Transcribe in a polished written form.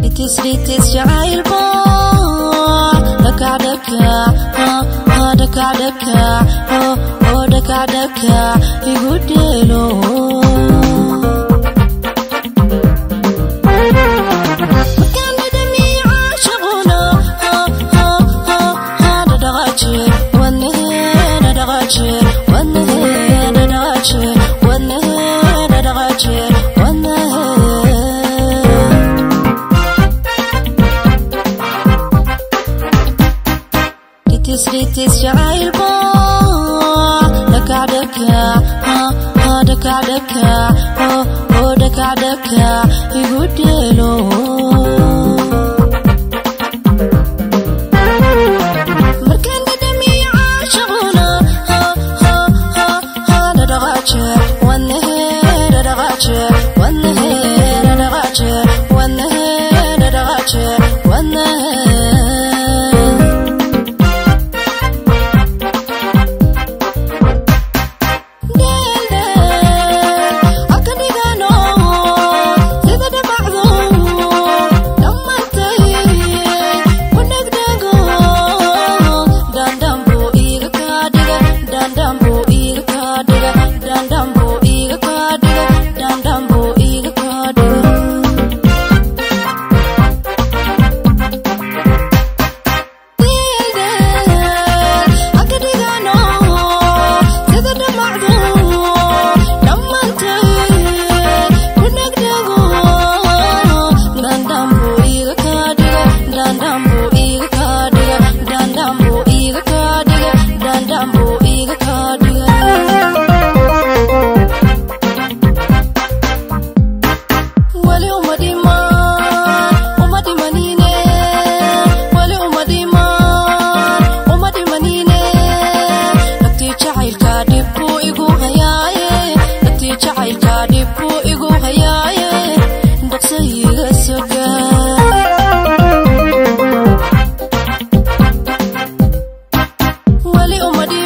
Litis jacayl daka igu dheelo markaan dhadhamiye caashaquna dhaqaaje wadnaheena dhaqaaje wadnaheena dhaqaaje wadnaheena dhaqaaje Litis jacayl daka igu dheelo markaan dhadhamiye caashaquna dhaqaaje wadnaheena dhaqaaje wadnaheena dhaqaaje wadnaheena dhaqaaje Wali umadi